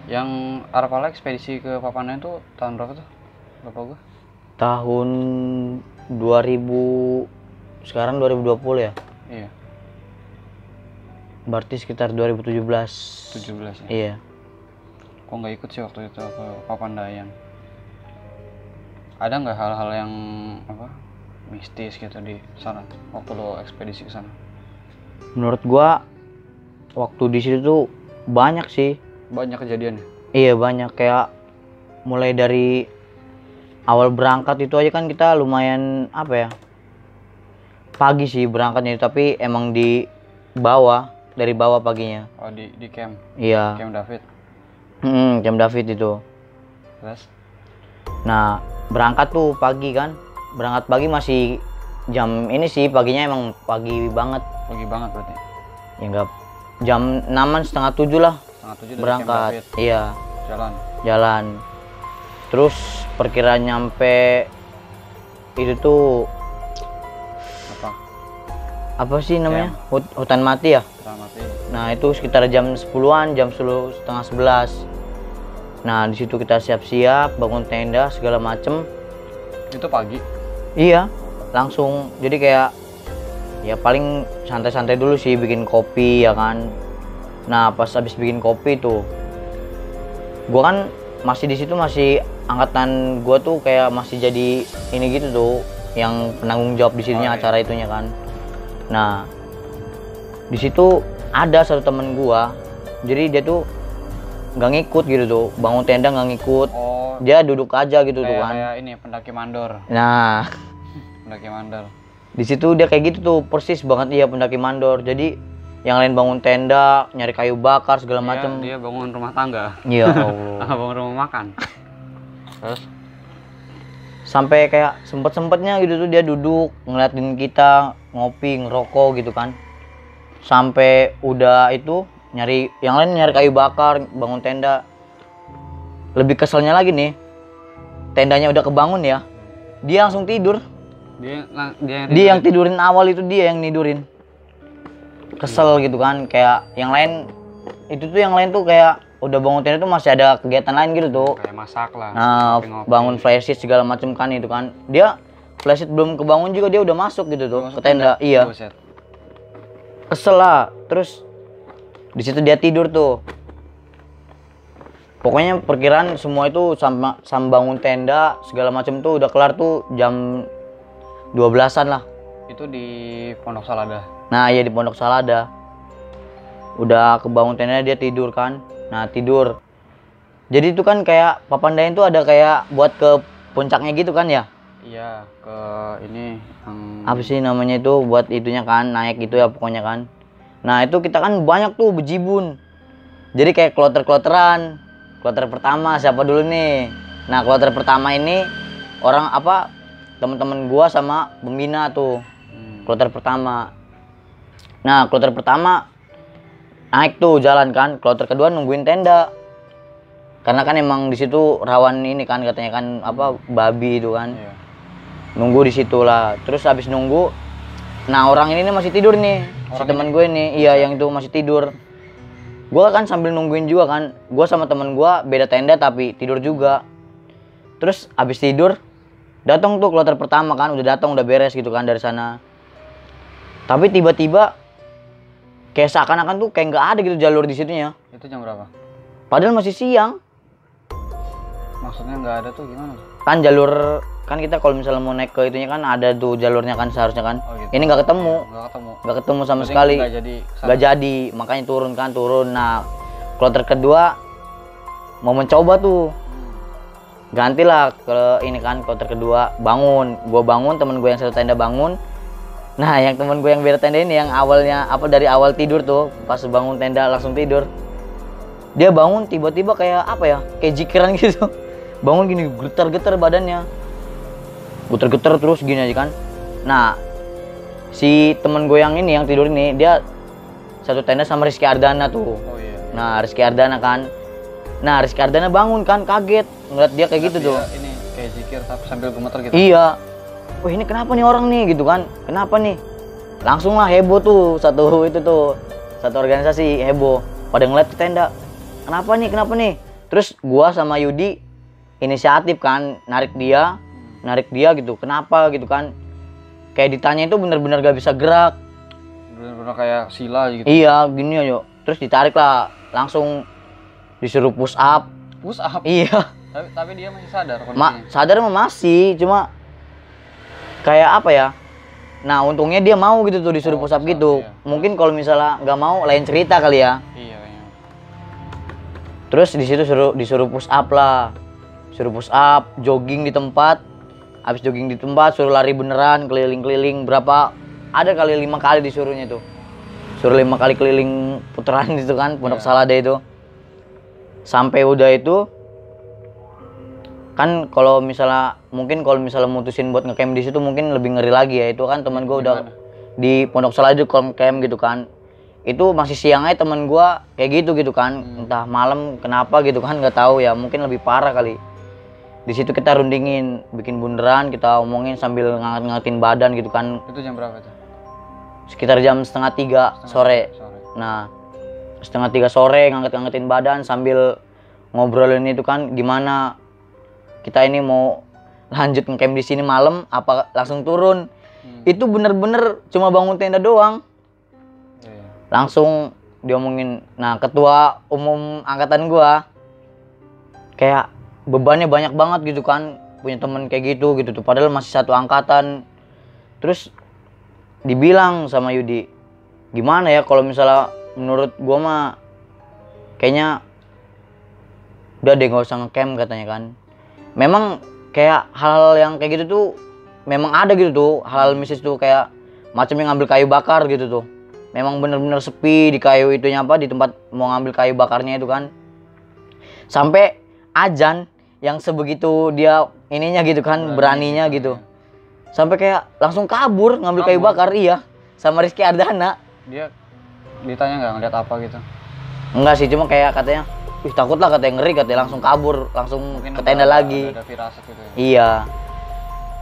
Yang Arpala ekspedisi ke Papandayan itu tahun berapa tuh? Lupa gua. Tahun 2000, sekarang 2020 ya? Iya. Berarti sekitar 2017. 17 ya? Iya. Kok nggak ikut sih waktu itu ke Papandayan? Ada nggak hal-hal yang apa mistis gitu di sana waktu lo ekspedisi ke sana? Menurut gua waktu di situ tuh banyak sih. Banyak kejadian ya? Iya banyak, kayak mulai dari awal berangkat itu aja kan kita lumayan apa ya, pagi sih berangkatnya, tapi emang di bawah, dari bawah paginya. Oh di camp? Iya. Camp David? Camp David itu. Terus? Nah berangkat tuh pagi kan, berangkat pagi masih jam ini sih, paginya emang pagi banget. Pagi banget berarti? Ya enggak, jam 6-an, setengah 7 lah. Setengah 7 dari berangkat. Camp David? Iya. Jalan. Terus perkiraan nyampe itu tuh apa sih namanya? Hutan mati ya? Hutan mati. Nah itu sekitar jam 10-an, jam 10, setengah 11. Nah di situ kita siap-siap, bangun tenda segala macem. Itu pagi? Iya, langsung. Jadi kayak ya paling santai-santai dulu sih, bikin kopi ya kan. Nah pas habis bikin kopi tuh, gua kan masih di situ, masih angkatan gua tuh kayak masih jadi ini gitu tuh, yang penanggung jawab di sininya, acara itunya kan. Nah di situ ada satu temen gua, jadi dia tuh nggak ngikut gitu tuh, bangun tenda nggak ngikut. Oh, dia duduk aja gitu tuh kan. Kayak ini pendaki mandor. Nah pendaki mandor di situ dia kayak gitu tuh, persis banget. Iya, pendaki mandor. Jadi yang lain bangun tenda, nyari kayu bakar segala macam. Dia bangun rumah tangga. Iya Allah. Bangun rumah makan. Terus sampai kayak sempet-sempetnya gitu tuh dia duduk ngeliatin kita ngopi, ngerokok gitu kan. Sampai udah itu nyari, yang lain nyari kayu bakar, bangun tenda. Lebih keselnya lagi nih, tendanya udah kebangun ya, dia langsung tidur. Dia yang tidurin awal itu, dia yang nidurin. Kesel gitu kan, kayak yang lain itu tuh, yang lain tuh kayak udah bangun tenda tuh masih ada kegiatan lain gitu tuh. Kayak masak lah. Nah, bangun flysheet segala macam kan itu kan. Dia flysheet belum kebangun juga dia udah masuk gitu tuh ke tenda. Iya. Kesel lah. Terus di situ dia tidur tuh. Pokoknya perkiraan semua itu sama bangun tenda segala macam tuh udah kelar tuh jam 12-an lah. Itu di Pondok Salada. Nah, iya di Pondok Salada. Udah kebangun tenda, dia tidur kan. Nah, tidur. Jadi itu kan kayak Papandayan tuh ada kayak buat ke puncaknya gitu kan ya? Iya, ke ini apa sih namanya itu, buat itunya kan, naik gitu ya pokoknya kan. Nah, itu kita kan banyak tuh bejibun. Jadi kayak kloter-kloteran. Kloter pertama siapa dulu nih? Nah, kloter pertama ini orang apa? Teman-teman gua sama pembina tuh. Kloter pertama. Nah, kloter pertama naik tuh jalan kan. Kloter kedua nungguin tenda. Karena kan emang di situ rawan ini kan, katanya kan apa, babi itu kan. Iya. Nunggu di situ lah. Terus habis nunggu, nah orang ini masih tidur nih. Si teman gue nih, iya yang itu masih tidur. Gue kan sambil nungguin juga kan. Gue sama teman gue beda tenda tapi tidur juga. Terus habis tidur, datang tuh kloter pertama kan, udah datang, udah beres gitu kan dari sana. Tapi tiba-tiba kayak seakan-akan tuh kayak nggak ada gitu jalur di situnya. Itu jam berapa? Padahal masih siang. Maksudnya nggak ada tuh gimana? Kan jalur, kan kita kalau misalnya mau naik ke itunya kan ada tuh jalurnya kan seharusnya kan. Oh, gitu. Ini nggak ketemu. Nggak ketemu sama sekali. Nggak jadi. Makanya turun. Nah, kloter kedua mau mencoba tuh. Gantilah ke ini kan, kloter kedua bangun. Gue bangun, temen gue yang satu tenda bangun. Nah, yang temen gue yang beda tenda ini, yang awalnya apa, dari awal tidur tuh, pas bangun tenda langsung tidur. Dia bangun tiba-tiba kayak apa ya, kayak jikiran gitu. Bangun gini, getar-getar badannya. Getar-getar terus gini aja kan. Nah, si temen gue yang ini, yang tidur ini, dia satu tenda sama Rizky Ardana tuh. Oh, iya. Nah, Rizky Ardana kan. Nah, Rizky Ardana bangun kan, kaget ngeliat dia kayak gitu tuh. Ini kayak zikir tapi sambil gemeter gitu. Iya. Wah, ini kenapa nih orang nih gitu kan? Kenapa nih? Langsung lah heboh tuh, satu organisasi heboh. Pada ngeliat ke tenda. Kenapa nih? Terus gua sama Yudi inisiatif kan, narik dia gitu. Kenapa gitu kan? Kayak ditanya itu bener-bener gak bisa gerak. Bener-bener kayak Sila gitu. Iya, gini aja. Terus ditarik lah, langsung disuruh push up. Push up. Iya. Tapi dia masih sadar kondisinya. Sadar mah masih, cuma kayak apa ya? Nah, untungnya dia mau gitu tuh disuruh push up gitu. Iya. Mungkin kalau misalnya nggak mau lain cerita kali ya. Iya kayaknya. Terus di situ disuruh push up lah. Suruh push up, jogging di tempat. Habis jogging di tempat suruh lari beneran keliling-keliling berapa? Ada kali 5 kali disuruhnya tuh. Suruh 5 kali keliling putaran itu kan, Pondok Salada itu. Sampai udah itu kan kalau misalnya mutusin buat ngecamp di situ mungkin lebih ngeri lagi ya. Itu kan teman gue udah di Pondok Salada camp gitu kan. Itu masih siang aja teman gue kayak gitu kan. Entah malam kenapa gitu kan, nggak tahu ya, mungkin lebih parah kali. Di situ kita rundingin, bikin bunderan, kita omongin sambil ngangkat-ngangkatin badan gitu kan. Itu jam berapa tuh? Sekitar jam 2:30 sore. Nah, 2:30 sore ngangkat-ngangkatin badan sambil ngobrolin itu kan, gimana kita ini mau lanjut ngecamp di sini malam apa langsung turun. Itu bener-bener cuma bangun tenda doang. Langsung diomongin. Nah, ketua umum angkatan gua kayak bebannya banyak banget gitu kan, punya temen kayak gitu tuh, padahal masih satu angkatan. Terus dibilang sama Yudi, gimana ya kalau misalnya menurut gua mah kayaknya udah deh nggak usah ngecamp katanya kan. Memang kayak hal yang kayak gitu tuh memang ada gitu tuh, hal mistis tuh kayak macamnya ngambil kayu bakar gitu tuh. Memang bener-bener sepi di kayu itunya apa, di tempat mau ngambil kayu bakarnya itu kan. Sampai Ajan yang sebegitu dia ininya gitu kan, beraninya gitu. Sampai kayak langsung kabur ngambil kayu bakar, iya. Sama Rizky Ardana. Dia ditanya nggak ngeliat apa gitu? Enggak sih, cuma kayak katanya, ih takut lah katanya, ngeri katanya, langsung kabur, langsung mungkin ke tenda lagi. Ada firasat gitu ya? Iya.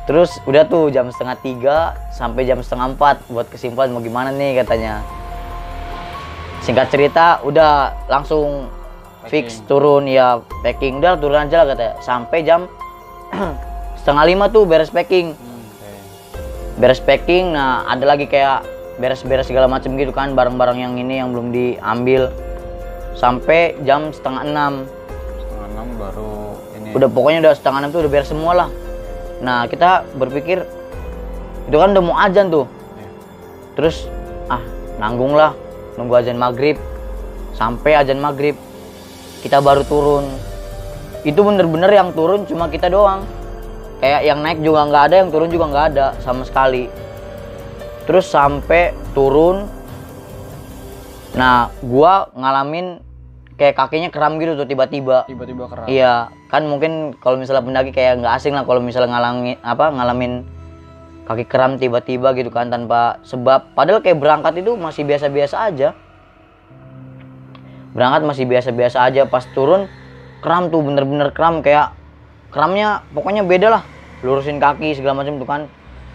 Terus udah tuh jam 2:30 sampai jam 3:30 buat kesimpulan mau gimana nih katanya. Singkat cerita udah langsung fix turun ya, packing udah turun aja lah katanya. Sampai jam 4:30 tuh beres packing. Beres packing, nah ada lagi kayak beres-beres segala macam gitu kan, barang-barang yang ini yang belum diambil. Sampai jam 5:30. 5:30 baru ini. Udah pokoknya udah 5:30 tuh udah beres semua lah. Nah kita berpikir itu kan udah mau azan tuh. Terus nanggung lah, nunggu azan maghrib. Sampai azan maghrib kita baru turun. Itu bener-bener yang turun cuma kita doang. Kayak yang naik juga nggak ada, yang turun juga nggak ada sama sekali. Terus sampai turun, nah gua ngalamin kayak kakinya kram gitu tuh tiba-tiba keram. Iya kan, mungkin kalau misalnya pendaki kayak nggak asing lah kalau misalnya ngalamin kaki kram tiba-tiba gitu kan tanpa sebab. Padahal kayak berangkat itu masih biasa-biasa aja. Pas turun kram tuh, bener-bener kram, kayak kramnya pokoknya beda lah, lurusin kaki segala macam tuh kan.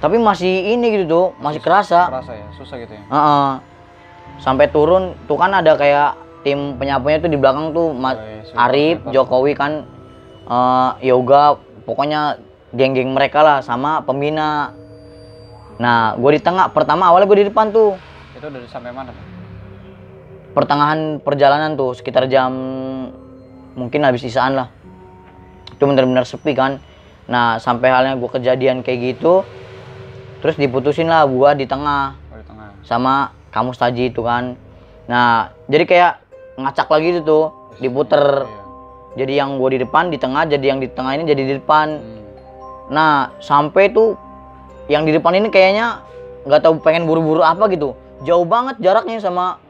Tapi masih ini gitu tuh, masih kerasa ya, susah gitu ya. Sampai turun tuh kan ada kayak tim penyapunya tuh di belakang tuh, Arif, Jokowi kan, Yoga, pokoknya geng-geng mereka lah sama pembina. Nah, gue di tengah. Awalnya gue di depan tuh. Itu udah sampai mana? Pertengahan perjalanan tuh, sekitar jam mungkin habis isaan lah. Itu bener-bener sepi kan. Nah, sampai halnya gue kejadian kayak gitu, terus diputusin lah gue di tengah. Sama kamu Staji itu kan. Nah, jadi kayak ngacak lagi itu tuh, diputer. Jadi yang gue di depan di tengah, jadi yang di tengah ini jadi di depan. Nah, sampai tuh yang di depan ini kayaknya nggak tahu pengen buru-buru apa gitu. Jauh banget jaraknya sama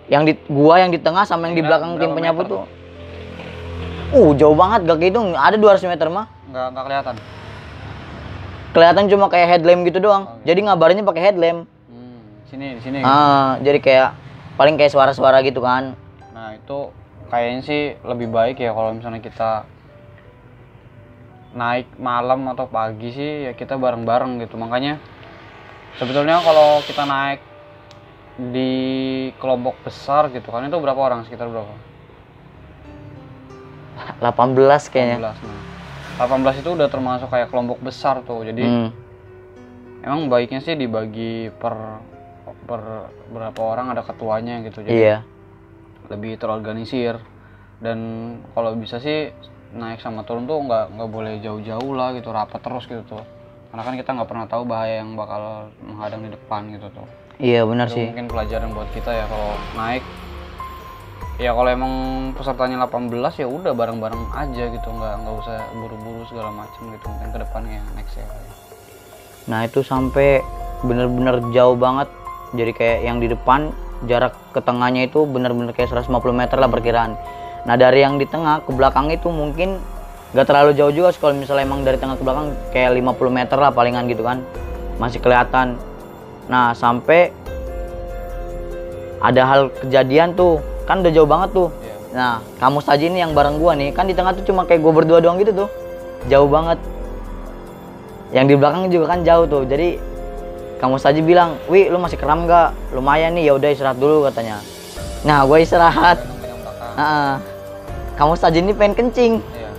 yang yang di tengah sama yang di belakang tim penyapu tuh. Jauh banget, gak gitu, ada 200 meter mah. Nggak kelihatan. Kelihatan cuma kayak headlamp gitu doang. Jadi ngabarinnya pakai headlamp. Di sini. Jadi kayak paling kayak suara-suara gitu kan. Nah, itu kayaknya sih lebih baik ya kalau misalnya kita naik malam atau pagi sih ya kita bareng-bareng gitu. Makanya sebetulnya kalau kita naik di kelompok besar gitu kan, itu berapa orang, sekitar berapa? 18 kayaknya. 18. Nah, 18 itu udah termasuk kayak kelompok besar tuh. Jadi emang baiknya sih dibagi per berapa orang, ada ketuanya gitu. Jadi Iya. lebih terorganisir. Dan kalau bisa sih naik sama turun tuh nggak boleh jauh-jauh lah gitu, rapat terus gitu tuh. Karena kan kita nggak pernah tahu bahaya yang bakal menghadang di depan gitu tuh. Iya benar Itu sih. mungkin pelajaran buat kita ya kalau naik. Ya kalau emang pesertanya 18 ya udah bareng-bareng aja gitu, nggak usah buru-buru segala macam gitu, mungkin ke depannya next ya. Nah itu sampai bener-bener jauh banget. Jadi kayak yang di depan jarak ke tengahnya itu bener-bener kayak 150 meter lah perkiraan. Nah dari yang di tengah ke belakang itu mungkin gak terlalu jauh juga. Kalau misalnya emang dari tengah ke belakang kayak 50 meter lah palingan gitu kan, masih kelihatan. Nah sampai ada hal kejadian tuh, kan udah jauh banget tuh. Nah kamu saja ini yang bareng gua nih, kan di tengah tuh cuma kayak gua berdua doang gitu tuh, jauh banget. Yang di belakang juga kan jauh tuh. Jadi kamu saja bilang, "Wih, lu masih kram nggak? Lumayan nih, ya udah istirahat dulu," katanya. Nah gua istirahat. Kamu saja ini pengen kencing. Iya.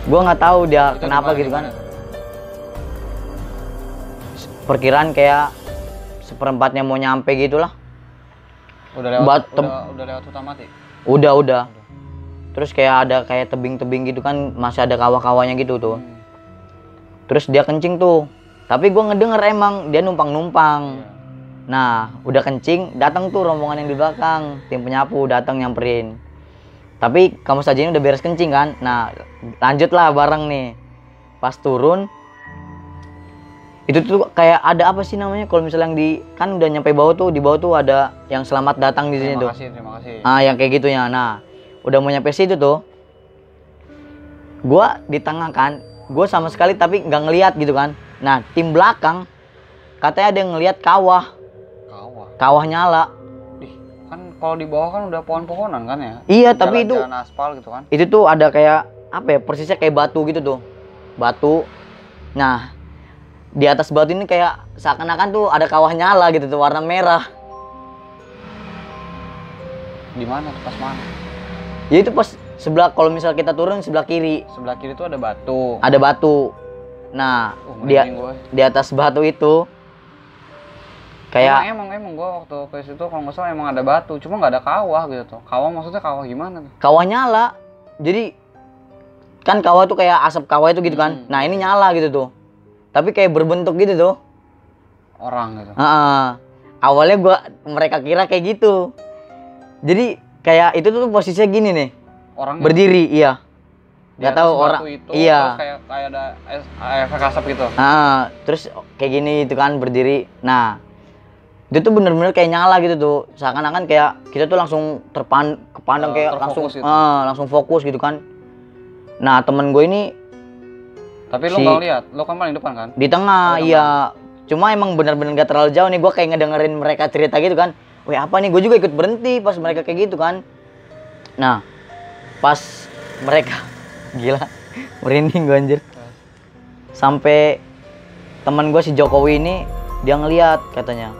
Gua nggak tahu dia Itu kenapa dimana, gitu kan. dimana? Perkiraan kayak seperempatnya mau nyampe gitulah. Udah lewat Batem. udah lewat hutan mati. Udah. Terus kayak ada kayak tebing-tebing gitu kan, masih ada kawah-kawahnya gitu tuh. Terus dia kencing tuh. Tapi gua ngedenger emang dia numpang-numpang. Iya. Nah, udah kencing, datang tuh rombongan yang di belakang, tim penyapu datang nyamperin. Tapi kamu saja ini udah beres kencing kan? Nah, lanjutlah bareng nih. Pas turun, itu tuh kayak ada apa sih namanya? Kalau misalnya yang di kan udah nyampe bawah tuh, di bawah tuh ada yang selamat datang di sini tuh. Terima kasih. Ah, yang kayak gitunya. Nah, udah mau nyampe situ tuh. Gua di tengah kan, gua sama sekali tapi nggak ngelihat gitu kan. Nah, tim belakang katanya ada yang ngelihat kawah nyala. Kan kalau di bawah kan udah pohon-pohonan kan ya? Iya, tapi itu jalan aspal gitu kan? itu tuh ada kayak apa ya, persisnya kayak batu gitu tuh, batu. Nah di atas batu ini kayak seakan-akan tuh ada kawah nyala gitu tuh, warna merah. Di mana tuh, pas mana? Ya itu pas sebelah, kalau misal kita turun sebelah kiri Sebelah kiri tuh ada batu. ada batu. Nah Merinding gue. di atas batu itu kayak Emang gua waktu ke situ kalau nggak salah emang ada batu, cuma nggak ada kawah gitu tuh. Kawah maksudnya kawah gimana tuh? kawah nyala. Jadi kan kawah tuh kayak asap kawah itu gitu kan. Nah ini nyala gitu tuh, tapi kayak berbentuk gitu tuh. Orang gitu. Awalnya mereka kira kayak gitu. Jadi kayak itu tuh posisinya gini nih. Orang Berdiri, iya. di Nggak atas tahu batu orang. itu, Iya. Terus kayak ada efek asap gitu. Terus kayak gini itu kan berdiri. Nah, itu tuh bener-bener kayak nyala gitu tuh. Seakan-akan kayak kita tuh langsung kepandang kayak langsung terfokus gitu. langsung fokus gitu kan. Nah, temen gue ini Tapi lu nggak lihat, lu kan paling depan kan? di tengah, iya. Cuma emang bener-bener gak terlalu jauh nih. Gue kayak ngedengerin mereka cerita gitu kan. Wih apa nih, gue juga ikut berhenti pas mereka kayak gitu kan. Nah, pas mereka gila, merinding gue anjir. Sampai teman gue si Jokowi ini dia ngeliat katanya,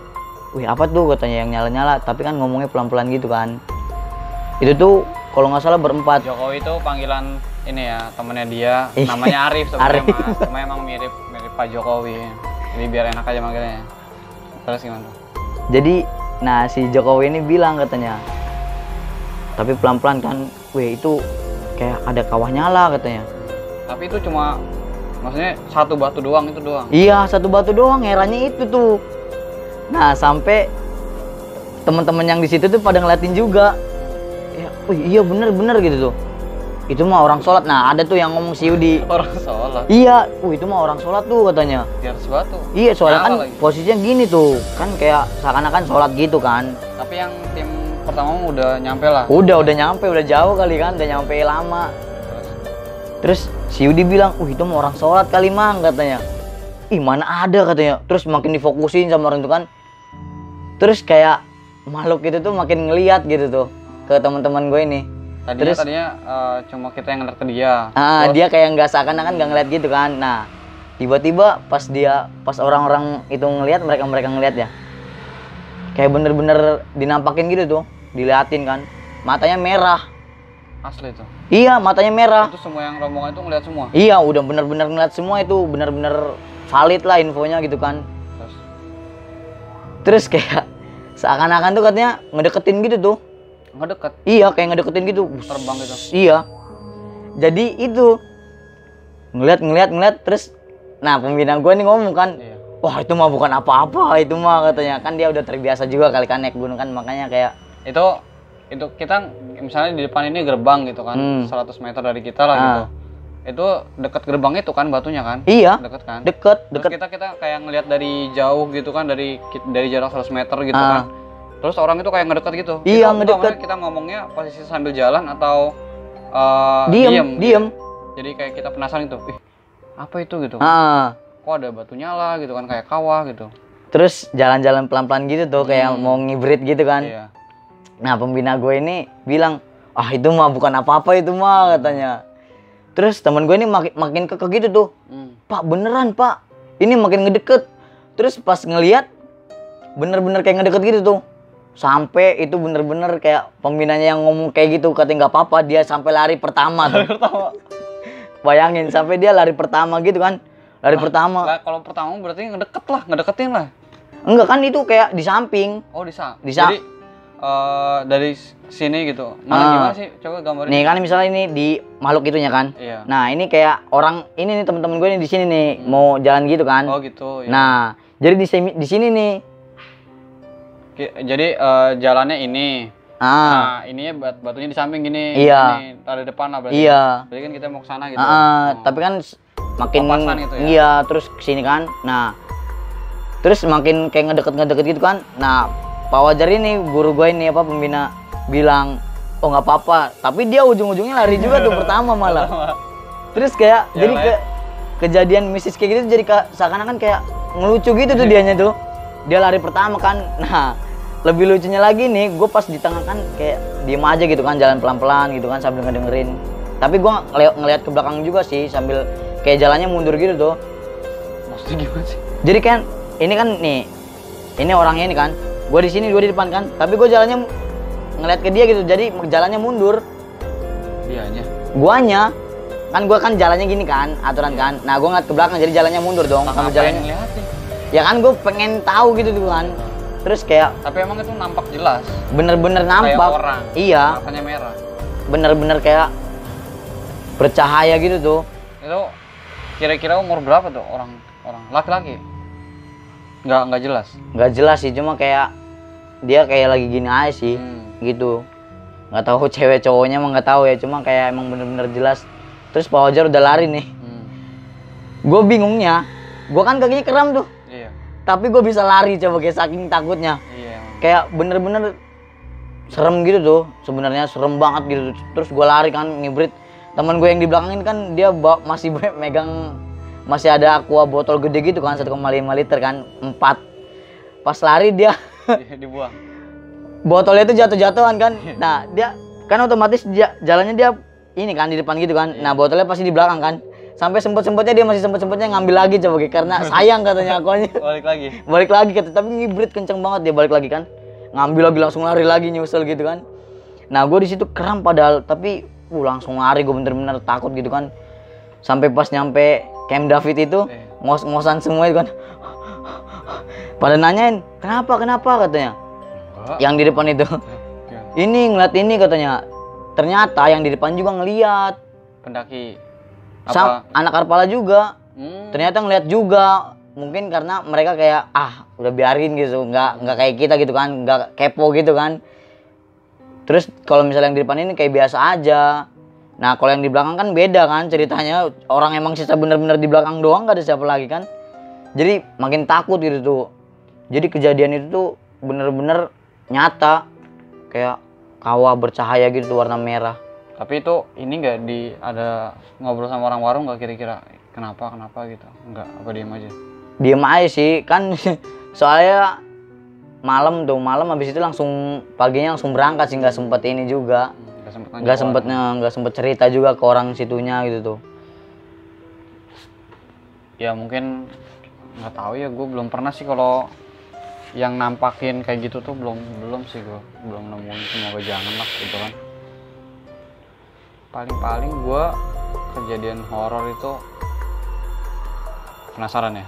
wih apa tuh katanya yang nyala-nyala, tapi kan ngomongnya pelan-pelan gitu kan. Itu tuh kalau nggak salah berempat. Jokowi itu panggilan ini ya, temennya dia, namanya Arif sebenarnya Mas. Cuma emang mirip Pak Jokowi. Jadi biar enak aja manggilnya. Terus gimana? Jadi, nah si Jokowi ini bilang katanya, tapi pelan-pelan kan, wih itu kayak ada kawah nyala katanya. Tapi itu cuma, maksudnya satu batu doang, itu doang. Iya, satu batu doang, herannya itu tuh. Nah, sampai teman-teman yang di situ tuh pada ngeliatin juga. Ya, wih iya bener gitu tuh. Itu mah orang sholat. Nah, ada tuh yang ngomong si Yudi. Orang sholat Iya, itu mah orang sholat tuh katanya. di atas batu. Iya, soalnya kan Nyala lagi. posisinya gini tuh, kan kayak seakan-akan sholat gitu kan. Tapi yang tim pertama udah nyampe lah. Udah nyampe, udah jauh kali kan, udah nyampe lama. Terus si Yudi bilang, itu mah orang sholat kali mang katanya. Ih mana ada katanya. Terus makin difokusin sama orang itu kan. Terus kayak makhluk itu tuh makin ngeliat gitu tuh ke teman-teman gue ini. Tadinya cuma kita yang ngeliat ke dia. Dia kayak nggak seakan-akan nggak ngeliat gitu kan. Nah tiba-tiba pas orang-orang itu ngeliat, mereka ngeliat ya, kayak bener-bener dinampakin gitu tuh, diliatin kan, matanya merah. Asli tuh. Iya, matanya merah. Itu semua yang rombongan itu ngeliat semua. Iya, udah bener-bener ngeliat semua, itu bener-bener valid lah infonya gitu kan. Terus kayak seakan-akan tuh katanya ngedeketin gitu tuh. Ngedeket. Iya, kayak ngedeketin gitu. Terbang gitu. Iya. Jadi itu ngeliat terus, nah pembina gue nih ngomong kan, Iya. wah itu mah bukan apa-apa itu mah katanya, kan dia udah terbiasa juga kali kan naik gunung kan, makanya kayak Itu kita misalnya di depan ini gerbang gitu kan, 100 meter dari kita lah gitu. Itu deket gerbang itu kan batunya kan? iya Deket kan? deket Terus kita kayak ngelihat dari jauh gitu kan, dari jarak 100 meter gitu kan. Terus orang itu kayak ngedeket gitu. Iya, Itu ngedeket. kita ngomongnya posisi sambil jalan atau diem gitu. Jadi kayak kita penasaran gitu. Ih, apa itu gitu? Kok ada batu nyala gitu kan, kayak kawah gitu. Terus jalan-jalan pelan-pelan gitu tuh, kayak mau ngibrit gitu kan. Iya. Nah pembina gue ini bilang, ah itu mah bukan apa-apa itu mah katanya. Terus teman gue ini makin kekeh gitu tuh, Pak beneran Pak, ini makin ngedeket. Terus pas ngelihat bener-bener kayak ngedeket gitu tuh, sampai itu bener-bener kayak pembinanya yang ngomong kayak gitu, katanya nggak apa-apa, dia sampai lari pertama tuh. Bayangin sampai dia lari pertama gitu kan, pertama. Lah, kalau pertama berarti ngedeketin lah. Enggak kan, itu kayak di samping. Oh jadi dari sini gitu. Gimana sih? Coba gambarin. Nih kan misalnya ini di makhluk itunya kan. Iya. Nah ini kayak orang ini nih, teman-teman gue nih di sini nih mau jalan gitu kan. Oh gitu. Iya. Nah jadi di sini nih. Jadi jalannya ini. Nah ininya batunya di samping gini. Iya. Ini ada depan lah berarti. Iya. Berarti kan kita mau ke sana gitu. Tapi kan makin Papasan gitu ya? Iya, terus kesini kan. Nah terus makin kayak ngedeket gitu kan. Nah Pak Wajar ini, guru gue ini pembina, bilang, oh nggak apa-apa. Tapi dia ujung-ujungnya lari juga tuh pertama malah. Terus kayak jadi kejadian mistis kayak gitu, jadi seakan-akan kayak ngelucu gitu tuh dianya tuh. Dia lari pertama kan. Nah lebih lucunya lagi nih, gue pas di tengah kan kayak diem aja gitu kan, jalan pelan-pelan gitu kan sambil ngedengerin. Tapi gue ngeliat ke belakang juga sih, sambil kayak jalannya mundur gitu tuh. Maksudnya gimana sih? Jadi kan ini kan nih, ini orangnya ini kan. Gue di sini, gue di depan kan, tapi gue jalannya ngeliat ke dia gitu, jadi jalannya mundur. Dianya? Guanya, kan gue kan jalannya gini kan, aturan kan. Nah gue ngeliat ke belakang, jadi jalannya mundur dong. Sama jalannya. Ngeliatin? Ya kan gue pengen tahu gitu tuh kan. Terus kayak. Tapi emang itu nampak jelas. Bener-bener nampak. Kayak orang. Iya. Matanya merah. Bener-bener kayak bercahaya gitu tuh. Itu kira-kira umur berapa tuh orang laki-laki? Nggak jelas. Nggak jelas sih, cuma kayak dia kayak lagi gini aja sih, gitu. Nggak tahu cewek cowoknya emang nggak tahu ya, cuma kayak emang bener-bener jelas. Terus Pak Wajar udah lari nih. Gue bingungnya, gue kan kakinya kram tuh. Iya. Tapi gue bisa lari coba, kayak saking takutnya. Iya. Kayak bener-bener serem gitu tuh, sebenarnya serem banget gitu. Terus gue lari kan ngibrit. Teman gue yang di belakangin kan dia masih megang. Masih ada aqua botol gede gitu kan, 1,5 liter kan, 4. Pas lari dia dibuang. Botolnya itu jatuh-jatuhan kan. Nah, dia kan otomatis jalannya dia ini kan di depan gitu kan. Nah, botolnya pasti di belakang kan. Sampai sempet-sempetnya dia masih sempet-sempetnya ngambil lagi coba, karena sayang katanya aquanya. Balik lagi kata, tapi ngibrit kenceng banget dia, balik lagi kan. Ngambil lagi, langsung lari lagi, nyusul gitu kan. Nah, gue di situ kram padahal, tapi langsung lari, gue bener-bener takut gitu kan. Sampai pas nyampe Camp David itu, ngos-ngosan semua itu kan. Pada nanyain, kenapa katanya. Yang di depan itu. Ini ngeliat ini katanya. Ternyata yang di depan juga ngeliat. Pendaki. Anak Arpala juga. Ternyata ngeliat juga. Mungkin karena mereka kayak, udah biarin gitu. Nggak kayak kita gitu kan. Nggak kepo gitu kan. Terus kalau misalnya yang di depan ini kayak biasa aja. Nah kalau yang di belakang kan beda kan ceritanya, orang emang sisa bener-bener di belakang doang, gak ada siapa lagi kan. Jadi makin takut gitu tuh. Jadi kejadian itu tuh bener-bener nyata, kayak kawah bercahaya gitu warna merah. Tapi itu ini nggak ada ngobrol sama orang warung nggak kira-kira kenapa gitu? Nggak, apa diem aja? Diem aja sih kan. Soalnya malam habis itu langsung paginya langsung berangkat sih, nggak sempet ini juga. Nggak sempet cerita juga ke orang situnya gitu tuh. Ya mungkin nggak tahu ya, gue belum pernah sih kalau yang nampakin kayak gitu tuh belum sih, gue belum nemuin. Semoga jangan lah gitu kan. paling gue kejadian horor itu penasaran ya.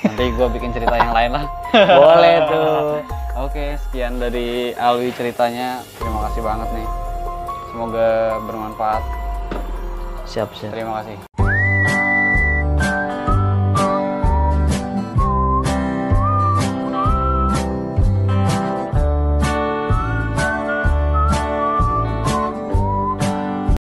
Nanti gue bikin cerita yang lain lah. Boleh tuh. Oke, sekian dari Alwi ceritanya. Terima kasih banget nih. Semoga bermanfaat. Siap. Terima kasih.